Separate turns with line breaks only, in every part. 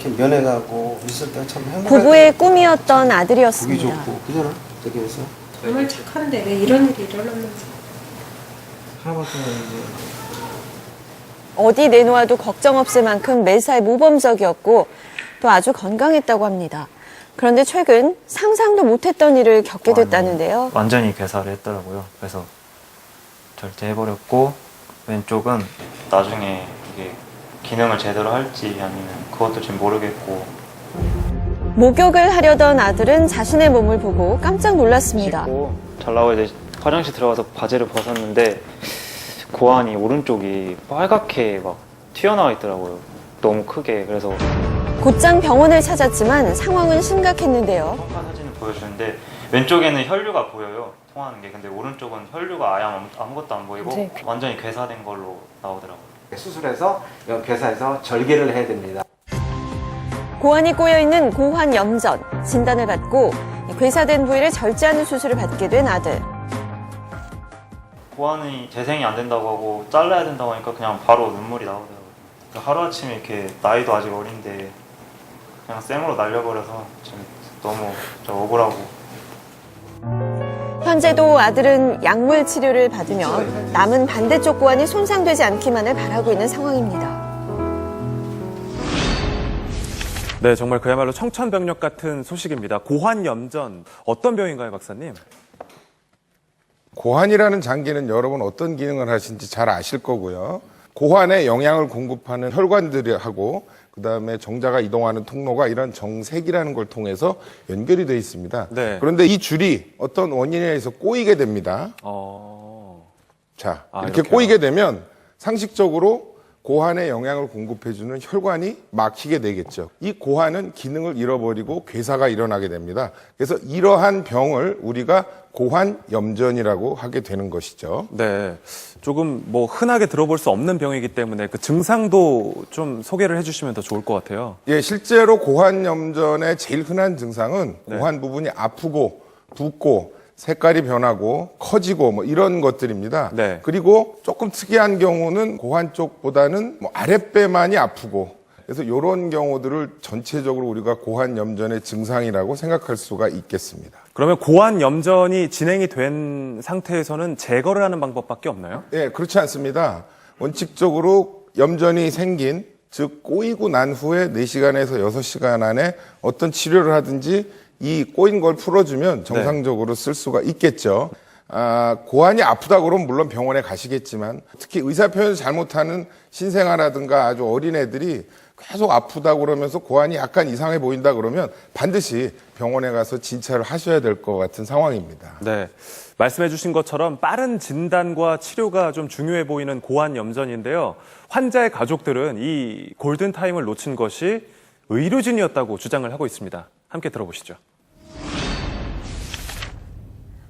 이렇게 면회가고 있을 때 참 행복해.
부부의 꿈이었던
보기
아들이었습니다.
좋고 그잖아. 되게 해서
정말 착한데 왜 이런 일이 일어나면서.
하나밖에 이제
어디 내놓아도 걱정 없을 만큼 매사에 모범적이었고 또 아주 건강했다고 합니다. 그런데 최근 상상도 못했던 일을 겪게 됐다는데요.
완전히 괴사를 했더라고요. 그래서 절제해버렸고 왼쪽은 나중에 이게 기능을 제대로 할지 아니면 그것도 지금 모르겠고
목욕을 하려던 아들은 자신의 몸을 보고 깜짝 놀랐습니다.
씻고 잘라고 이제 화장실 들어가서 바지를 벗었는데 고환이 오른쪽이 빨갛게 막 튀어나와 있더라고요. 너무 크게. 그래서
곧장 병원을 찾았지만 상황은 심각했는데요.
평가 사진을 보여주는데 왼쪽에는 혈류가 보여요. 통하는 게. 근데 오른쪽은 혈류가 아예 아무것도 안 보이고
네.
완전히 괴사된 걸로 나오더라고요.
수술해서 괴사해서 절개를 해야 됩니다.
고환이 꼬여있는 고환염전 진단을 받고 괴사된 부위를 절제하는 수술을 받게 된 아들.
고환이 재생이 안 된다고 하고 잘라야 된다고 하니까 그냥 바로 눈물이 나오더라고요. 하루아침에 이렇게 나이도 아직 어린데 그냥 생으로 날려버려서 지금 너무 억울하고.
현재도 아들은 약물 치료를 받으며 남은 반대쪽 고환이 손상되지 않기만을 바라고 있는 상황입니다.
네, 정말 그야말로 청천벽력 같은 소식입니다. 고환염전, 어떤 병인가요, 박사님?
고환이라는 장기는 여러분 어떤 기능을 하시는지 잘 아실 거고요. 고환에 영양을 공급하는 혈관들하고 그다음에 정자가 이동하는 통로가 이런 정색이라는 걸 통해서 연결이 되어 있습니다.
네.
그런데 이 줄이 어떤 원인에 의해서 꼬이게 됩니다. 자, 이렇게
이렇게요?
꼬이게 되면 상식적으로 고환에 영양을 공급해주는 혈관이 막히게 되겠죠. 이 고환은 기능을 잃어버리고 괴사가 일어나게 됩니다. 그래서 이러한 병을 우리가 고환염전이라고 하게 되는 것이죠.
네, 조금 뭐 흔하게 들어볼 수 없는 병이기 때문에 그 증상도 좀 소개를 해주시면 더 좋을 것 같아요.
예, 실제로 고환염전의 제일 흔한 증상은
네.
고환 부분이 아프고 붓고 색깔이 변하고 커지고 뭐 이런 것들입니다.
네.
그리고 조금 특이한 경우는 고환 쪽보다는 뭐 아랫배만이 아프고 그래서 이런 경우들을 전체적으로 우리가 고환염전의 증상이라고 생각할 수가 있겠습니다.
그러면 고환염전이 진행이 된 상태에서는 제거를 하는 방법밖에 없나요?
예, 그렇지 않습니다. 원칙적으로 염전이 생긴, 즉 꼬이고 난 후에 4시간에서 6시간 안에 어떤 치료를 하든지 이 꼬인 걸 풀어주면 정상적으로 쓸 수가 있겠죠. 고환이 아프다 그러면 물론 병원에 가시겠지만 특히 의사 표현을 잘못하는 신생아라든가 아주 어린 애들이 계속 아프다 그러면서 고환이 약간 이상해 보인다 그러면 반드시 병원에 가서 진찰을 하셔야 될 것 같은 상황입니다.
네, 말씀해 주신 것처럼 빠른 진단과 치료가 좀 중요해 보이는 고환염전인데요. 환자의 가족들은 이 골든타임을 놓친 것이 의료진이었다고 주장을 하고 있습니다. 함께 들어보시죠.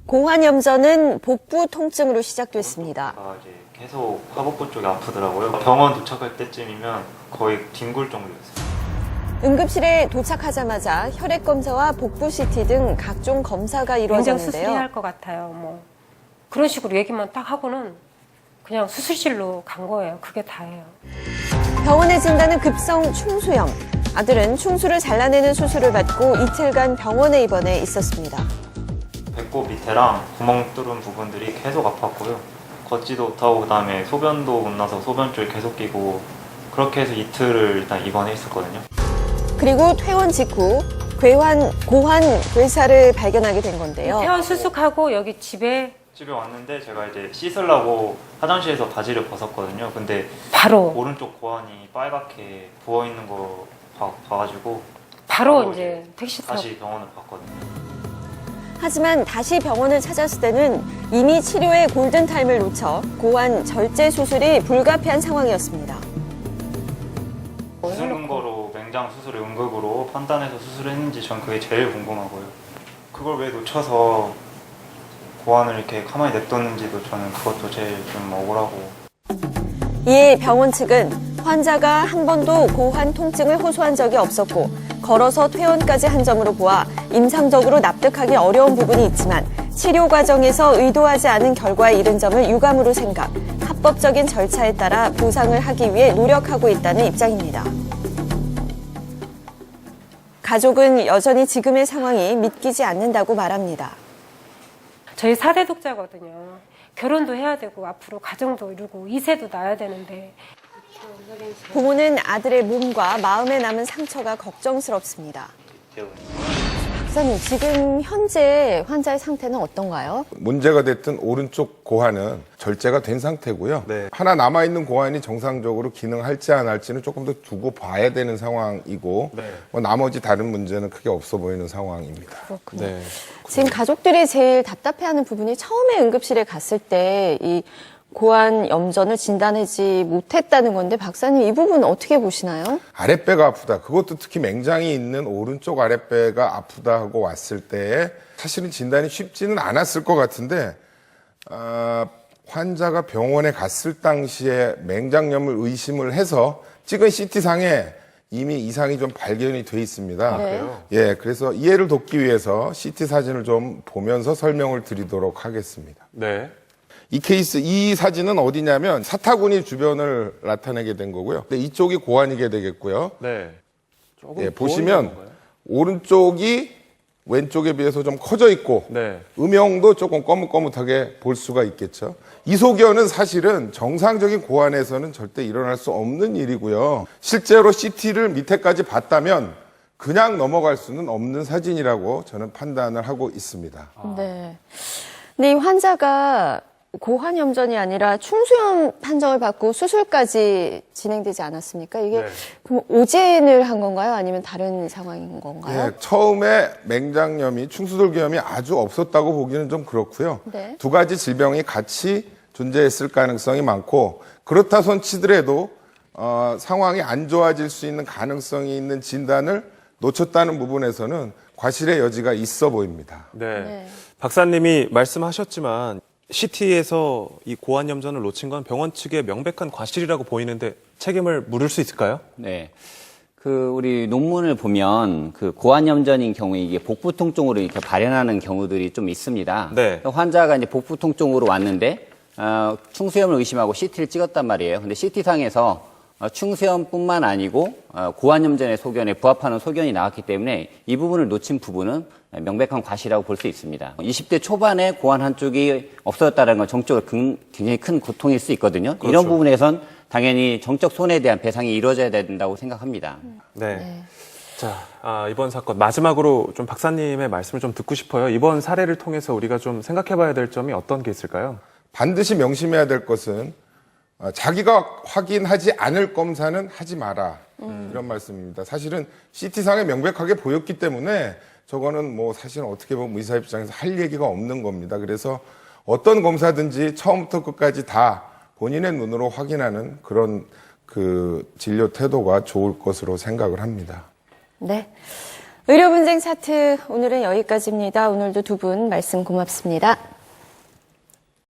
고환염전은 복부 통증으로 시작됐습니다.
이제 계속 하복부 쪽이 아프더라고요. 병원 도착할 때쯤이면 거의 뒹굴 정도였어요.
응급실에 도착하자마자 혈액 검사와 복부 CT 등 각종 검사가
굉장히 수술해야
이루어졌는데요.
할 것 같아요. 뭐 그런 식으로 얘기만 딱 하고는 그냥 수술실로 간 거예요. 그게 다예요.
병원의 진단은 급성 충수염. 아들은 충수를 잘라내는 수술을 받고 이틀간 병원에 입원해 있었습니다.
배꼽 밑에랑 구멍 뚫은 부분들이 계속 아팠고요. 걷지도 못하고 그다음에 소변도 못 나서 소변줄 계속 끼고 그렇게 해서 이틀을 일단 입원해 있었거든요.
그리고 퇴원 직후 고환 괴사를 발견하게 된 건데요.
퇴원 수술하고 여기 집에
왔는데 제가 이제 씻으려고 화장실에서 바지를 벗었거든요. 근데
바로
오른쪽 고환이 빨갛게 부어 있는 거 봐가지고
바로 이제 택시 타고
다시 병원을 갔거든요.
하지만 다시 병원을 찾았을 때는 이미 치료의 골든타임을 놓쳐 고환 절제 수술이 불가피한 상황이었습니다.
무슨 근거로 맹장 수술을 응급으로 판단해서 수술했는지 전 그게 제일 궁금하고요. 그걸 왜 놓쳐서 고환을 이렇게 가만히 냅뒀는지도 저는 그것도 제일 좀 억울하고.
이에 병원 측은 환자가 한 번도 고환 통증을 호소한 적이 없었고 걸어서 퇴원까지 한 점으로 보아 임상적으로 납득하기 어려운 부분이 있지만 치료 과정에서 의도하지 않은 결과에 이른 점을 유감으로 생각, 합법적인 절차에 따라 보상을 하기 위해 노력하고 있다는 입장입니다. 가족은 여전히 지금의 상황이 믿기지 않는다고 말합니다.
저희 4대 독자거든요. 결혼도 해야 되고 앞으로 가정도 이루고 2세도 낳아야 되는데
부모는 아들의 몸과 마음에 남은 상처가 걱정스럽습니다. 박사님, 지금 현재 환자의 상태는 어떤가요?
문제가 됐던 오른쪽 고환은 절제가 된 상태고요.
네.
하나 남아있는 고환이 정상적으로 기능할지 안 할지는 조금 더 두고 봐야 되는 상황이고
네.
뭐 나머지 다른 문제는 크게 없어 보이는 상황입니다.
그렇군요.
네.
지금 가족들이 제일 답답해하는 부분이 처음에 응급실에 갔을 때 이 고환 염전을 진단하지 못했다는 건데 박사님 이 부분 어떻게 보시나요?
아랫배가 아프다. 그것도 특히 맹장이 있는 오른쪽 아랫배가 아프다 하고 왔을 때 사실은 진단이 쉽지는 않았을 것 같은데 환자가 병원에 갔을 당시에 맹장염을 의심을 해서 찍은 CT상에 이미 이상이 좀 발견이 돼 있습니다.
네.
예, 그래서 이해를 돕기 위해서 CT 사진을 좀 보면서 설명을 드리도록 하겠습니다.
네.
이 사진은 어디냐면 사타구니 주변을 나타내게 된 거고요. 근데 이쪽이 고환이게 되겠고요.
네. 조금
예, 보시면
건가요?
오른쪽이 왼쪽에 비해서 좀 커져 있고
네.
음영도 조금 거뭇거뭇하게 볼 수가 있겠죠. 이소견은 사실은 정상적인 고환에서는 절대 일어날 수 없는 일이고요. 실제로 CT를 밑에까지 봤다면 그냥 넘어갈 수는 없는 사진이라고 저는 판단을 하고 있습니다.
네. 근데 이 환자가 고환 염전이 아니라 충수염 판정을 받고 수술까지 진행되지 않았습니까? 이게
네.
그럼 오진을 한 건가요? 아니면 다른 상황인 건가요?
예, 처음에 맹장염이 충수돌기염이 아주 없었다고 보기는 좀 그렇고요.
네.
두 가지 질병이 같이 존재했을 가능성이 많고 그렇다 손 치더라도 상황이 안 좋아질 수 있는 가능성이 있는 진단을 놓쳤다는 부분에서는 과실의 여지가 있어 보입니다.
네.
네.
박사님이 말씀하셨지만 CT에서 이 고환 염전을 놓친 건 병원 측의 명백한 과실이라고 보이는데 책임을 물을 수 있을까요?
네. 우리 논문을 보면 고환염전인 경우에 이게 복부 통증으로 이렇게 발현하는 경우들이 좀 있습니다.
네.
환자가 이제 복부 통증으로 왔는데, 충수염을 의심하고 CT를 찍었단 말이에요. 근데 CT상에서 충수염뿐만 아니고 고환염전의 소견에 부합하는 소견이 나왔기 때문에 이 부분을 놓친 부분은 명백한 과실이라고 볼 수 있습니다. 20대 초반에 고환 한쪽이 없어졌다는 건 정적으로 굉장히 큰 고통일 수 있거든요.
그렇죠.
이런 부분에선 당연히 정적 손해에 대한 배상이 이루어져야 된다고 생각합니다.
네. 자, 이번 사건 마지막으로 좀 박사님의 말씀을 좀 듣고 싶어요. 이번 사례를 통해서 우리가 좀 생각해봐야 될 점이 어떤 게 있을까요?
반드시 명심해야 될 것은 자기가 확인하지 않을 검사는 하지 마라. 이런 말씀입니다. 사실은 CT상에 명백하게 보였기 때문에 저거는 뭐 사실은 어떻게 보면 의사 입장에서 할 얘기가 없는 겁니다. 그래서 어떤 검사든지 처음부터 끝까지 다 본인의 눈으로 확인하는 그런 진료 태도가 좋을 것으로 생각을 합니다.
네. 의료 분쟁 차트 오늘은 여기까지입니다. 오늘도 두 분 말씀 고맙습니다.